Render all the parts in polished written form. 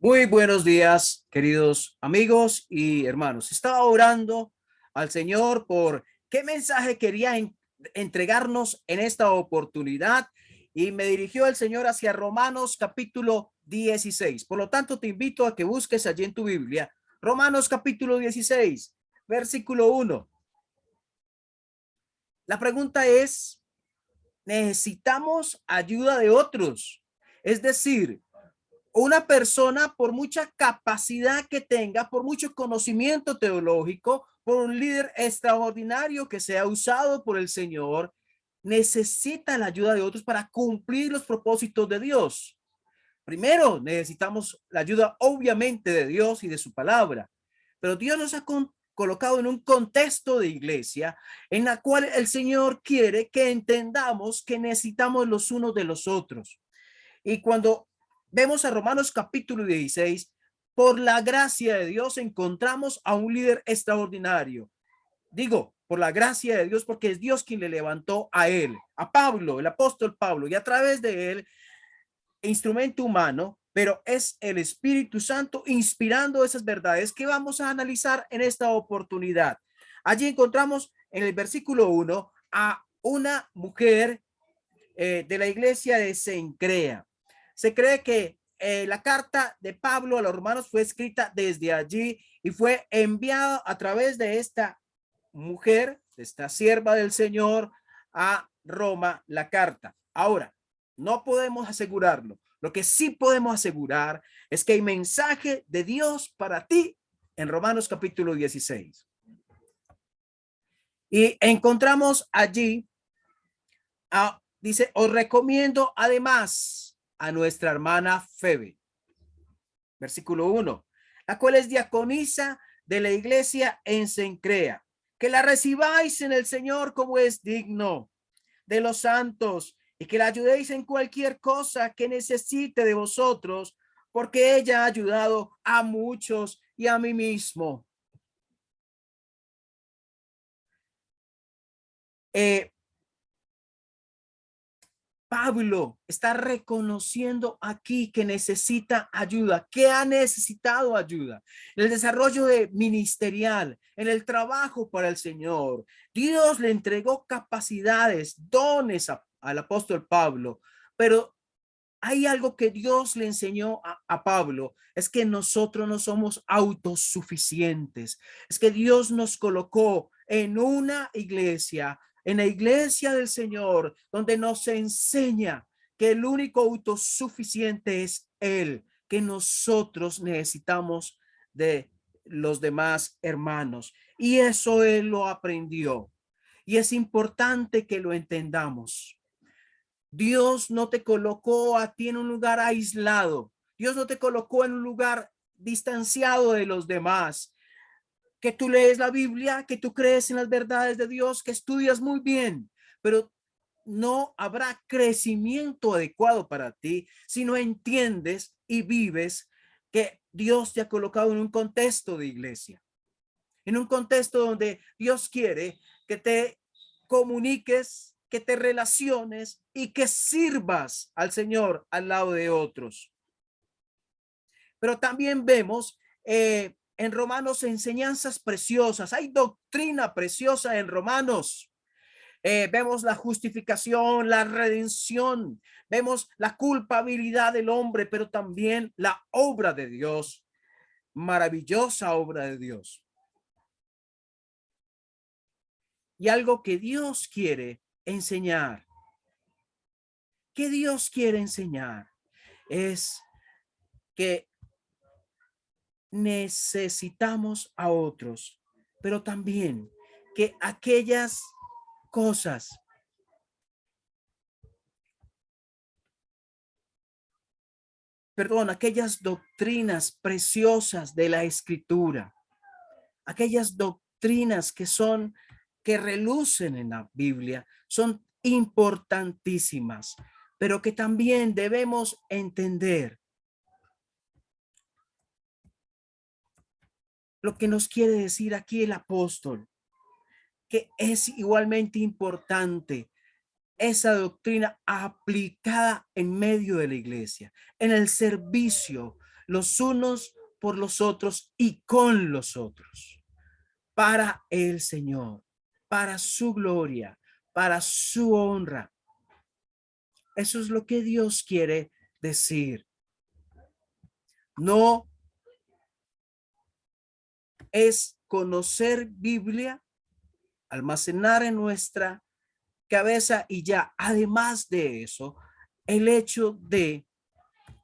Muy buenos días, queridos amigos y hermanos. Estaba orando al Señor por qué mensaje quería entregarnos en esta oportunidad y me dirigió el Señor hacia Romanos capítulo 16. Por lo tanto, te invito a que busques allí en tu Biblia Romanos capítulo 16, versículo 1. La pregunta es, ¿necesitamos ayuda de otros? Es decir, una persona, por mucha capacidad que tenga, por mucho conocimiento teológico, por un líder extraordinario que sea usado por el Señor, necesita la ayuda de otros para cumplir los propósitos de Dios. Primero, necesitamos la ayuda obviamente de Dios y de su palabra, pero Dios nos ha colocado en un contexto de iglesia en la cual el Señor quiere que entendamos que necesitamos los unos de los otros. Y cuando vemos a Romanos capítulo 16, por la gracia de Dios encontramos a un líder extraordinario. Digo, por la gracia de Dios, porque es Dios quien le levantó a él, a Pablo, el apóstol Pablo, y a través de él, instrumento humano, pero es el Espíritu Santo inspirando esas verdades que vamos a analizar en esta oportunidad. Allí encontramos en el versículo 1 a una mujer de la iglesia de Cencrea. Se cree que la carta de Pablo a los romanos fue escrita desde allí y fue enviada a través de esta mujer, de esta sierva del Señor, a Roma la carta. Ahora, no podemos asegurarlo. Lo que sí podemos asegurar es que hay mensaje de Dios para ti en Romanos capítulo 16. Y encontramos allí, dice, os recomiendo además a nuestra hermana Febe. Versículo 1, la cual es diaconisa de la iglesia en Cencrea, que la recibáis en el Señor como es digno de los santos y que la ayudéis en cualquier cosa que necesite de vosotros, porque ella ha ayudado a muchos y a mí mismo. Pablo está reconociendo aquí que necesita ayuda, que ha necesitado ayuda en el desarrollo ministerial, en el trabajo para el Señor. Dios le entregó capacidades, dones al apóstol Pablo, pero hay algo que Dios le enseñó a Pablo, es que nosotros no somos autosuficientes, es que Dios nos colocó en una iglesia, en la iglesia del Señor, donde nos enseña que el único autosuficiente es Él, que nosotros necesitamos de los demás hermanos. Y eso Él lo aprendió. Y es importante que lo entendamos. Dios no te colocó a ti en un lugar aislado. Dios no te colocó en un lugar distanciado de los demás. Que tú lees la Biblia, que tú crees en las verdades de Dios, que estudias muy bien, pero no habrá crecimiento adecuado para ti si no entiendes y vives que Dios te ha colocado en un contexto de iglesia, en un contexto donde Dios quiere que te comuniques, que te relaciones y que sirvas al Señor al lado de otros. Pero también vemos en Romanos enseñanzas preciosas, hay doctrina preciosa en Romanos. Vemos la justificación, la redención, vemos la culpabilidad del hombre, pero también la obra de Dios, maravillosa obra de Dios. Y algo que Dios quiere enseñar, que Dios quiere enseñar, es que necesitamos a otros, pero también que aquellas cosas, aquellas doctrinas preciosas de la Escritura, aquellas doctrinas que relucen en la Biblia, son importantísimas, pero que también debemos entender lo que nos quiere decir aquí el apóstol, que es igualmente importante esa doctrina aplicada en medio de la iglesia, en el servicio, los unos por los otros y con los otros, para el Señor, para su gloria, para su honra. Eso es lo que Dios quiere decir. No es conocer Biblia, almacenar en nuestra cabeza y ya. Además de eso, el hecho de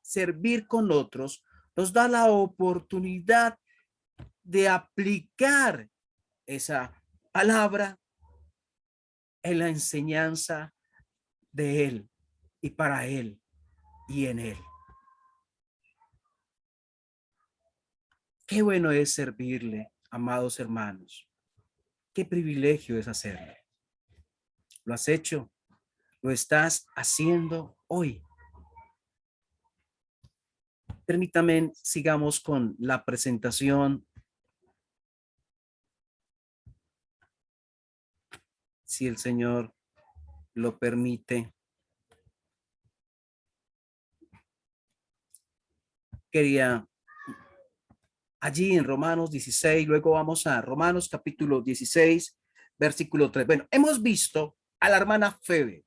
servir con otros nos da la oportunidad de aplicar esa palabra en la enseñanza de Él y para Él y en Él. Qué bueno es servirle, amados hermanos. Qué privilegio es hacerlo. ¿Lo has hecho? ¿Lo estás haciendo hoy? Permítame, sigamos con la presentación. Si el Señor lo permite. Quería allí en Romanos 16, luego vamos a Romanos capítulo 16, versículo 3. Bueno, hemos visto a la hermana Febe,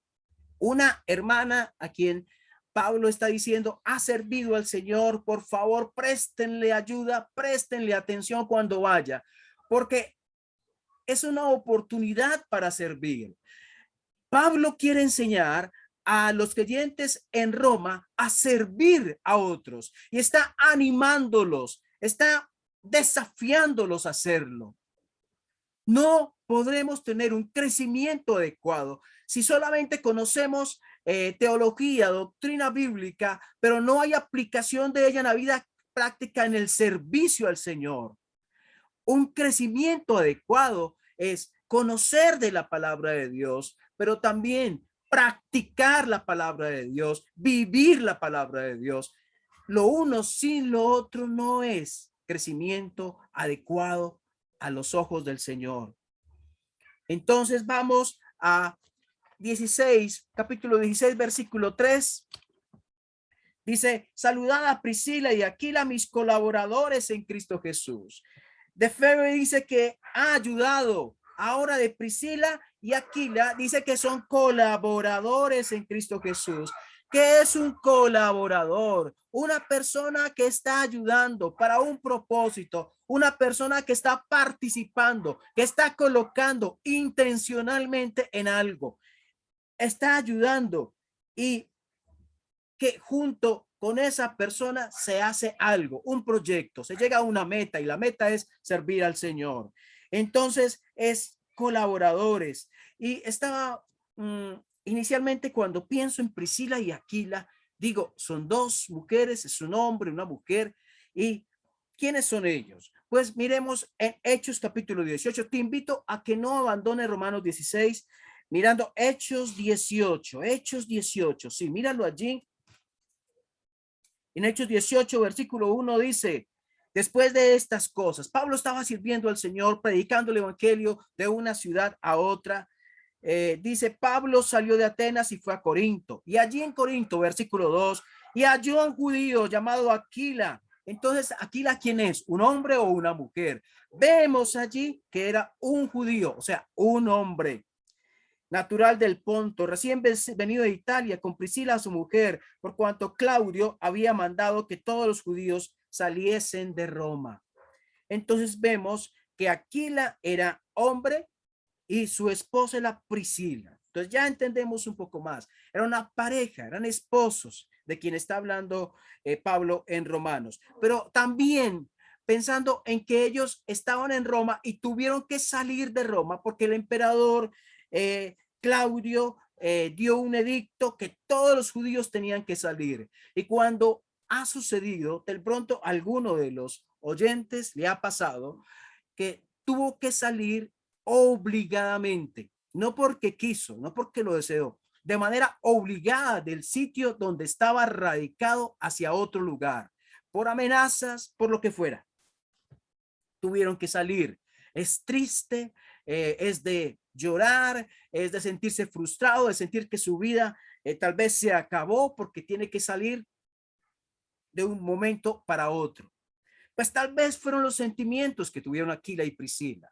una hermana a quien Pablo está diciendo, ha servido al Señor, por favor, préstenle ayuda, préstenle atención cuando vaya, porque es una oportunidad para servir. Pablo quiere enseñar a los creyentes en Roma a servir a otros y está animándolos, está desafiándolos a hacerlo. No podremos tener un crecimiento adecuado si solamente conocemos teología, doctrina bíblica, pero no hay aplicación de ella en la vida práctica en el servicio al Señor. Un crecimiento adecuado es conocer de la palabra de Dios, pero también practicar la palabra de Dios, vivir la palabra de Dios. Lo uno sin lo otro no es crecimiento adecuado a los ojos del Señor. Entonces vamos a 16, capítulo 16, versículo 3. Dice, saludad a Priscila y Aquila, mis colaboradores en Cristo Jesús. De Febe dice que ha ayudado. Ahora de Priscila y Aquila dice que son colaboradores en Cristo Jesús. ¿Qué es un colaborador? Una persona que está ayudando para un propósito, una persona que está participando, que está colocando intencionalmente en algo, está ayudando y que junto con esa persona se hace algo, un proyecto, se llega a una meta y la meta es servir al Señor. Entonces es colaboradores. Y estaba inicialmente cuando pienso en Priscila y Aquila, digo, son dos mujeres, es un hombre, una mujer. ¿Y quiénes son ellos? Pues miremos en Hechos capítulo 18. Te invito a que no abandone Romanos 16, mirando Hechos 18, Hechos 18. Sí, míralo allí. En Hechos 18, versículo 1 dice, después de estas cosas, Pablo estaba sirviendo al Señor, predicando el evangelio de una ciudad a otra. Dice, Pablo salió de Atenas y fue a Corinto. Y allí en Corinto, versículo 2, y halló a un judío llamado Aquila. Entonces, Aquila, ¿quién es? ¿Un hombre o una mujer? Vemos allí que era un judío, o sea, un hombre natural del Ponto, recién venido de Italia con Priscila, su mujer, por cuanto Claudio había mandado que todos los judíos saliesen de Roma. Entonces vemos que Aquila era hombre y su esposa era Priscila. Entonces ya entendemos un poco más. Era una pareja, eran esposos de quien está hablando Pablo en Romanos. Pero también pensando en que ellos estaban en Roma y tuvieron que salir de Roma porque el emperador Claudio dio un edicto que todos los judíos tenían que salir. Y cuando ha sucedido, de pronto a alguno de los oyentes le ha pasado que tuvo que salir obligadamente, no porque quiso, no porque lo deseó, de manera obligada del sitio donde estaba radicado hacia otro lugar, por amenazas, por lo que fuera. Tuvieron que salir. Es triste, es de llorar, es de sentirse frustrado, de sentir que su vida tal vez se acabó porque tiene que salir. de un momento para otro. Pues tal vez fueron los sentimientos que tuvieron Aquila y Priscila.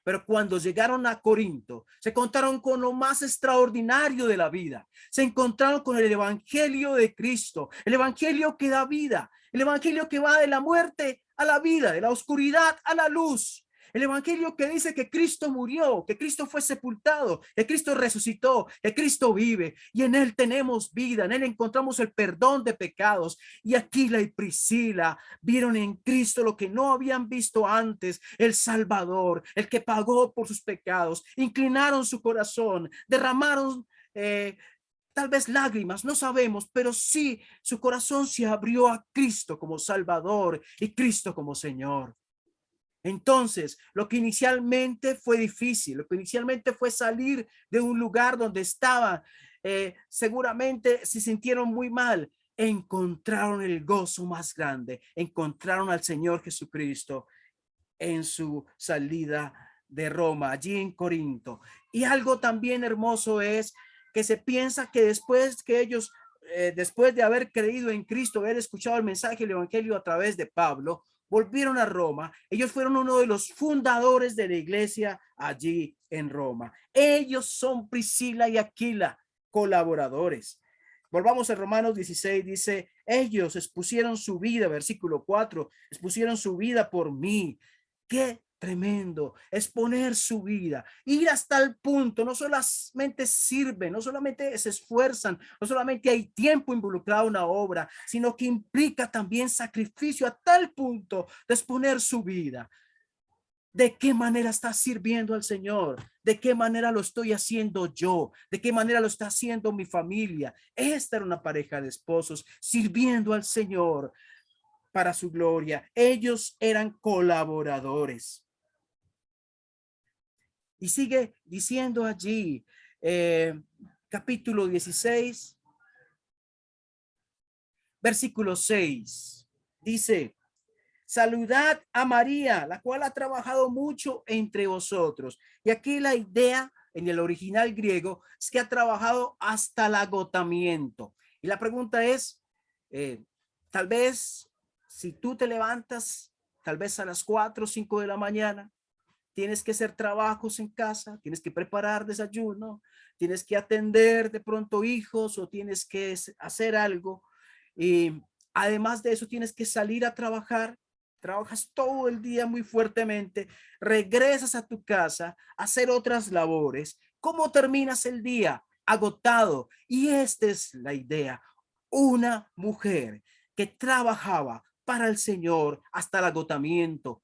Pero cuando llegaron a Corinto, se encontraron con lo más extraordinario de la vida. Se encontraron con el evangelio de Cristo, el evangelio que da vida, el evangelio que va de la muerte a la vida, de la oscuridad a la luz. El evangelio que dice que Cristo murió, que Cristo fue sepultado, que Cristo resucitó, que Cristo vive y en él tenemos vida, en él encontramos el perdón de pecados. Y Aquila y Priscila vieron en Cristo lo que no habían visto antes, el Salvador, el que pagó por sus pecados. Inclinaron su corazón, derramaron tal vez lágrimas, no sabemos, pero sí su corazón se abrió a Cristo como Salvador y Cristo como Señor. Entonces, lo que inicialmente fue difícil, lo que inicialmente fue salir de un lugar donde estaban, seguramente se sintieron muy mal, encontraron el gozo más grande, encontraron al Señor Jesucristo en su salida de Roma, allí en Corinto. Y algo también hermoso es que se piensa que después que ellos, después de haber creído en Cristo, haber escuchado el mensaje del evangelio a través de Pablo, volvieron a Roma. Ellos fueron uno de los fundadores de la iglesia allí en Roma. Ellos son Priscila y Aquila, colaboradores. Volvamos a Romanos 16, dice, ellos expusieron su vida, versículo 4, expusieron su vida por mí. Qué tremendo exponer su vida, ir hasta el punto, no solamente sirven, no solamente se esfuerzan, no solamente hay tiempo involucrado en una obra, sino que implica también sacrificio a tal punto de exponer su vida. ¿De qué manera está sirviendo al Señor? ¿De qué manera lo estoy haciendo yo? ¿De qué manera lo está haciendo mi familia? Esta era una pareja de esposos sirviendo al Señor para su gloria. Ellos eran colaboradores. Y sigue diciendo allí, capítulo 16, versículo 6, dice, saludad a María, la cual ha trabajado mucho entre vosotros. Y aquí la idea en el original griego es que ha trabajado hasta el agotamiento. Y la pregunta es, tal vez si tú te levantas, tal vez a las 4 o 5 de la mañana, tienes que hacer trabajos en casa, tienes que preparar desayuno, tienes que atender de pronto hijos o tienes que hacer algo. Y además de eso, tienes que salir a trabajar. Trabajas todo el día muy fuertemente, regresas a tu casa a hacer otras labores. ¿Cómo terminas el día? Agotado. Y esta es la idea. Una mujer que trabajaba para el Señor hasta el agotamiento.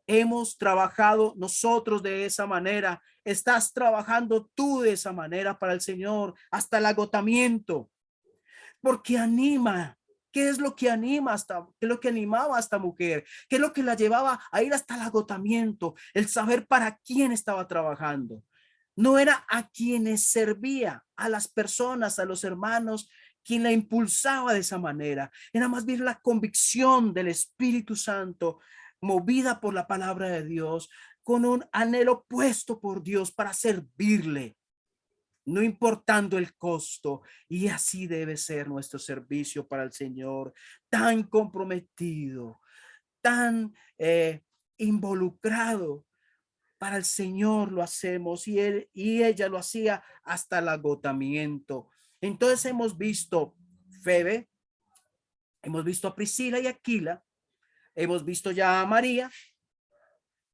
Hemos trabajado nosotros de esa manera. Estás trabajando tú de esa manera para el Señor hasta el agotamiento, porque anima. ¿Qué es lo que anima hasta, qué es lo que animaba a esta mujer? ¿Qué es lo que la llevaba a ir hasta el agotamiento? El saber para quién estaba trabajando. No era a quienes servía, a las personas, a los hermanos, quien la impulsaba de esa manera. Era más bien la convicción del Espíritu Santo, movida por la palabra de Dios, con un anhelo puesto por Dios para servirle, no importando el costo. Y así debe ser nuestro servicio para el Señor, tan comprometido, tan involucrado. Para el Señor lo hacemos y él y ella lo hacía hasta el agotamiento. Entonces hemos visto Febe, hemos visto a Priscila y Aquila, hemos visto ya a María.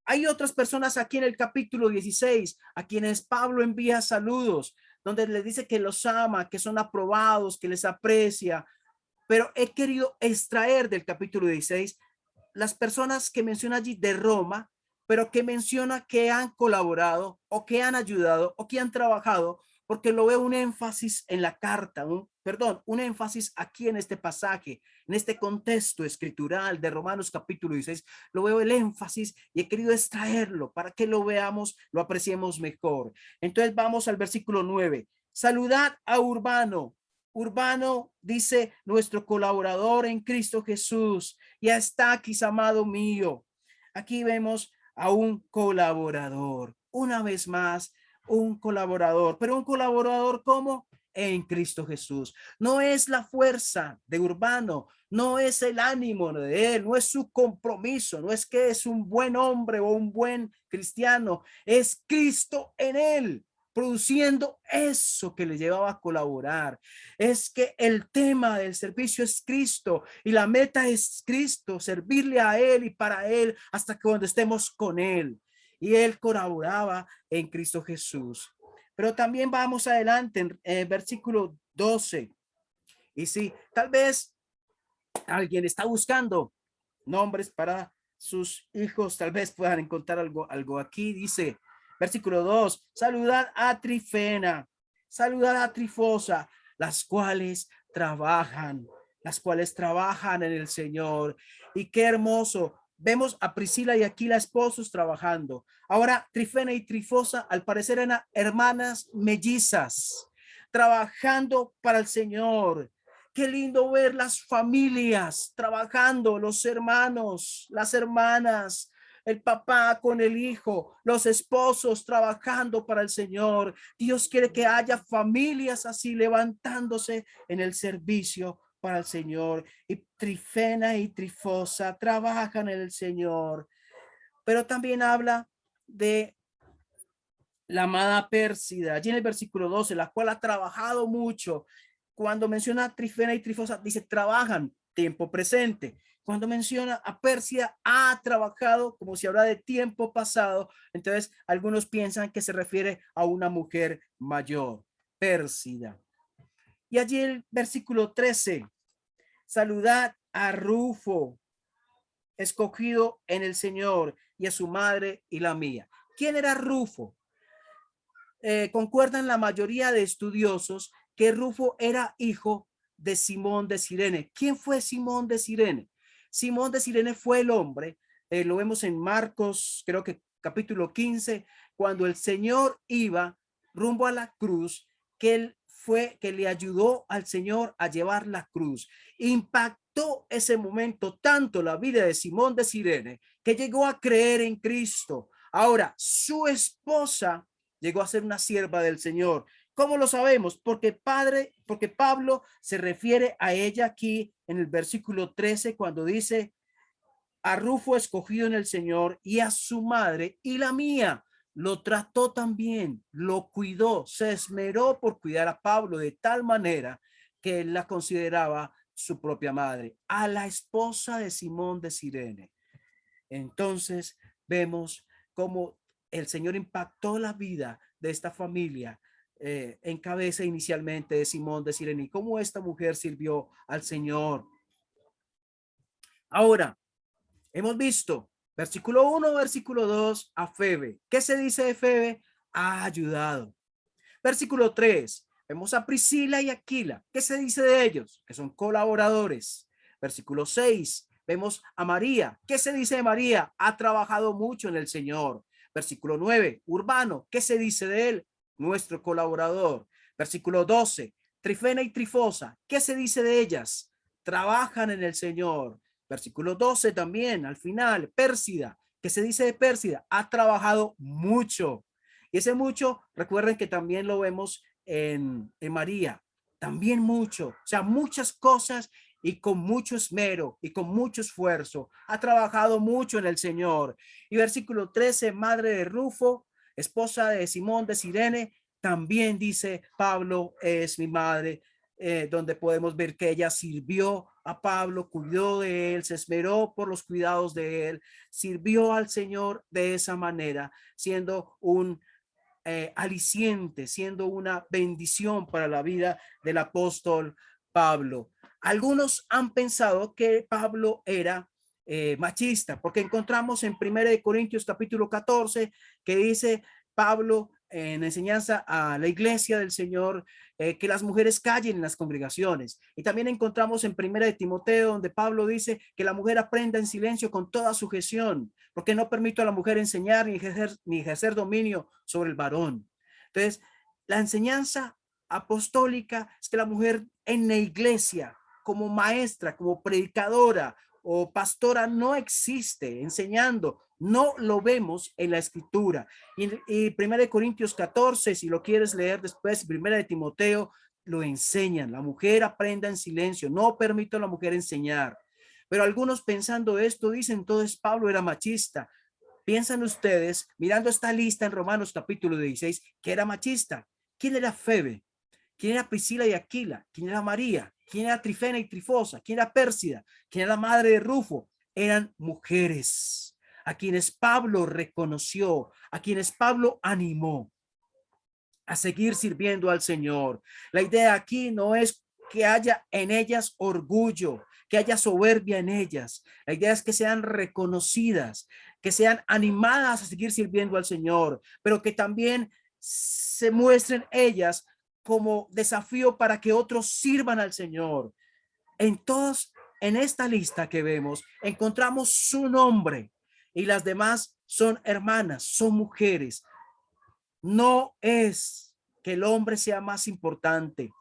Hay otras personas aquí en el capítulo 16 a quienes Pablo envía saludos, donde les dice que los ama, que son aprobados, que les aprecia. Pero he querido extraer del capítulo 16 las personas que menciona allí de Roma, pero que menciona que han colaborado o que han ayudado o que han trabajado, porque lo veo un énfasis en la carta, un énfasis aquí en este pasaje, en este contexto escritural de Romanos capítulo 16, lo veo el énfasis y he querido extraerlo para que lo veamos, lo apreciemos mejor. Entonces vamos al versículo 9. Saludad a Urbano. Urbano dice nuestro colaborador en Cristo Jesús. Ya está aquí, amado mío. Aquí vemos a un colaborador. Una vez más, un colaborador. Pero un colaborador, ¿cómo? en Cristo Jesús. No es la fuerza de Urbano, no es el ánimo de él, no es su compromiso, no es que es un buen hombre o un buen cristiano, es Cristo en él, produciendo eso que le llevaba a colaborar. Es que el tema del servicio es Cristo y la meta es Cristo, servirle a él y para él hasta que cuando estemos con él. Y él colaboraba en Cristo Jesús. Pero también vamos adelante en versículo 12. Y si tal vez alguien está buscando nombres para sus hijos, tal vez puedan encontrar algo aquí. Dice, versículo 2, saludad a Trifena, saludad a Trifosa, las cuales trabajan en el Señor. Y qué hermoso. Vemos a Priscila y Aquila, esposos, trabajando. Ahora, Trifena y Trifosa, al parecer, eran hermanas mellizas, trabajando para el Señor. Qué lindo ver las familias trabajando, los hermanos, las hermanas, el papá con el hijo, los esposos trabajando para el Señor. Dios quiere que haya familias así levantándose en el servicio para el Señor. Y Trifena y Trifosa trabajan en el Señor. Pero también habla de la amada Pérsida, allí en el versículo 12, la cual ha trabajado mucho. Cuando menciona Trifena y Trifosa, dice trabajan, tiempo presente. Cuando menciona a Pérsida, ha trabajado, como si habla de tiempo pasado. Entonces, algunos piensan que se refiere a una mujer mayor, Pérsida. Y allí el versículo 13, saludad a Rufo, escogido en el Señor, y a su madre y la mía. ¿Quién era Rufo? Concuerdan la mayoría de estudiosos que Rufo era hijo de Simón de Cirene. ¿Quién fue Simón de Cirene? Simón de Cirene fue el hombre, lo vemos en Marcos, creo que capítulo 15, cuando el Señor iba rumbo a la cruz, que él fue que le ayudó al Señor a llevar la cruz. Impactó ese momento tanto la vida de Simón de Cirene que llegó a creer en Cristo. Ahora, su esposa llegó a ser una sierva del Señor. ¿Cómo lo sabemos? Porque Pablo se refiere a ella aquí en el versículo 13 cuando dice a Rufo escogido en el Señor y a su madre y la mía. Lo trató también, lo cuidó, se esmeró por cuidar a Pablo de tal manera que él la consideraba su propia madre, a la esposa de Simón de Cirene. Entonces vemos cómo el Señor impactó la vida de esta familia en cabeza inicialmente de Simón de Cirene y cómo esta mujer sirvió al Señor. Ahora, hemos visto versículo 1, versículo 2 a Febe. ¿Qué se dice de Febe? Ha ayudado. Versículo 3, vemos a Priscila y Aquila. ¿Qué se dice de ellos? Que son colaboradores. Versículo 6, vemos a María. ¿Qué se dice de María? Ha trabajado mucho en el Señor. Versículo 9, Urbano. ¿Qué se dice de él? Nuestro colaborador. Versículo 12, Trifena y Trifosa. ¿Qué se dice de ellas? Trabajan en el Señor. Versículo 12 también, al final, Pérsida. ¿Qué se dice de Pérsida? Ha trabajado mucho. Y ese mucho, recuerden que también lo vemos en María. También mucho, o sea, muchas cosas y con mucho esmero y con mucho esfuerzo. Ha trabajado mucho en el Señor. Y versículo 13, madre de Rufo, esposa de Simón de Cirene, también dice Pablo es mi madre, donde podemos ver que ella sirvió a Pablo, cuidó de él, se esmeró por los cuidados de él, sirvió al Señor de esa manera, siendo un aliciente, siendo una bendición para la vida del apóstol Pablo. Algunos han pensado que Pablo era machista, porque encontramos en 1 Corintios capítulo 14 que dice Pablo en enseñanza a la iglesia del Señor que las mujeres callen en las congregaciones. Y también encontramos en 1 de Timoteo donde Pablo dice que la mujer aprenda en silencio con toda sujeción, porque no permito a la mujer enseñar ni ejercer dominio sobre el varón. Entonces, la enseñanza apostólica es que la mujer en la iglesia, como maestra, como predicadora o pastora, no existe enseñando. No lo vemos en la escritura. Y 1 Corintios 14, si lo quieres leer después, 1 de Timoteo, lo enseñan. La mujer aprenda en silencio. No permito a la mujer enseñar. Pero algunos pensando esto dicen, entonces Pablo era machista. Piensan ustedes, mirando esta lista en Romanos capítulo 16, que era machista. ¿Quién era Febe? ¿Quién era Priscila y Aquila? ¿Quién era María? ¿Quién era Trifena y Trifosa? ¿Quién era Pérsida? ¿Quién era la madre de Rufo? Eran mujeres a quienes Pablo reconoció, a quienes Pablo animó a seguir sirviendo al Señor. La idea aquí no es que haya en ellas orgullo, que haya soberbia en ellas. La idea es que sean reconocidas, que sean animadas a seguir sirviendo al Señor, pero que también se muestren ellas como desafío para que otros sirvan al Señor. En esta lista que vemos, encontramos su nombre y las demás son hermanas, son mujeres. No es que el hombre sea más importante.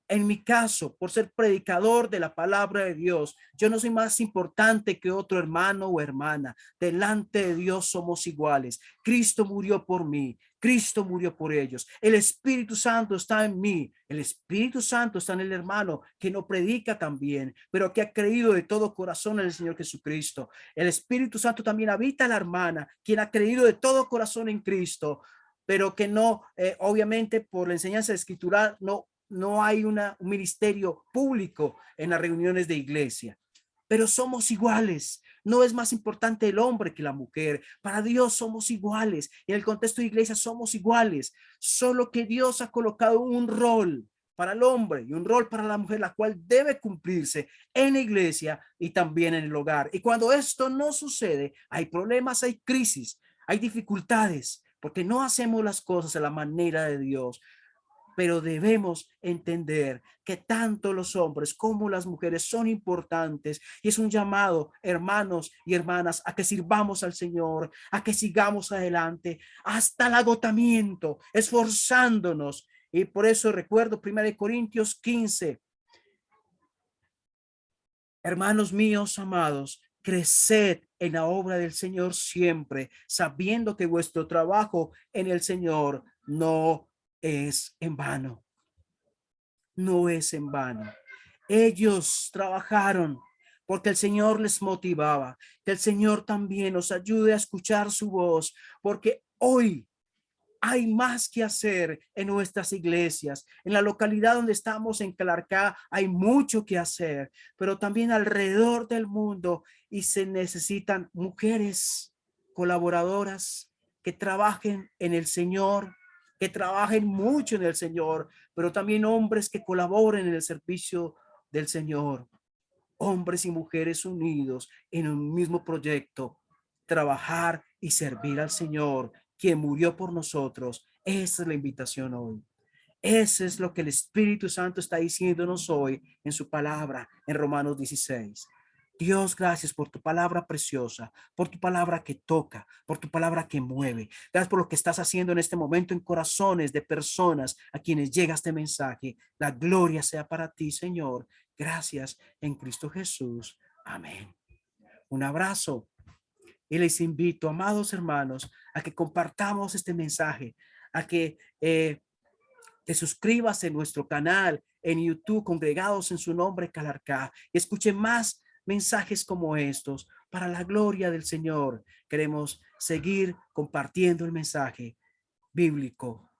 En mi caso, por ser predicador de la palabra de Dios, yo no soy más importante que otro hermano o hermana. Delante de Dios somos iguales. Cristo murió por mí. Cristo murió por ellos. El Espíritu Santo está en mí. El Espíritu Santo está en el hermano que no predica también, pero que ha creído de todo corazón en el Señor Jesucristo. El Espíritu Santo también habita en la hermana, quien ha creído de todo corazón en Cristo, pero que no, obviamente por la enseñanza escritural, no hay un ministerio público en las reuniones de iglesia, pero somos iguales. No es más importante el hombre que la mujer. Para Dios somos iguales. En el contexto de iglesia somos iguales, solo que Dios ha colocado un rol para el hombre y un rol para la mujer, la cual debe cumplirse en la iglesia y también en el hogar. Y cuando esto no sucede, hay problemas, hay crisis, hay dificultades, porque no hacemos las cosas a la manera de Dios. Pero debemos entender que tanto los hombres como las mujeres son importantes y es un llamado, hermanos y hermanas, a que sirvamos al Señor, a que sigamos adelante hasta el agotamiento, esforzándonos. Y por eso recuerdo 1 Corintios 15, hermanos míos amados, creced en la obra del Señor siempre, sabiendo que vuestro trabajo en el Señor no es en vano. No es en vano. Ellos trabajaron porque el Señor les motivaba. Que el Señor también nos ayude a escuchar su voz, porque hoy hay más que hacer en nuestras iglesias. En la localidad donde estamos, en Calarcá, hay mucho que hacer, pero también alrededor del mundo, y se necesitan mujeres colaboradoras que trabajen en el Señor, que trabajen mucho en el Señor, pero también hombres que colaboren en el servicio del Señor. Hombres y mujeres unidos en un mismo proyecto, trabajar y servir al Señor, quien murió por nosotros. Esa es la invitación hoy. Eso es lo que el Espíritu Santo está diciéndonos hoy en su palabra en Romanos 16. Dios, gracias por tu palabra preciosa, por tu palabra que toca, por tu palabra que mueve. Gracias por lo que estás haciendo en este momento en corazones de personas a quienes llega este mensaje. La gloria sea para ti, Señor. Gracias en Cristo Jesús. Amén. Un abrazo y les invito, amados hermanos, a que compartamos este mensaje, a que te suscribas en nuestro canal en YouTube, Congregados en su Nombre Calarcá, y escuche más mensajes como estos para la gloria del Señor. Queremos seguir compartiendo el mensaje bíblico,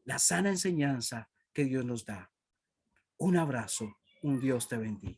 la sana enseñanza que Dios nos da. Un abrazo, un Dios te bendiga.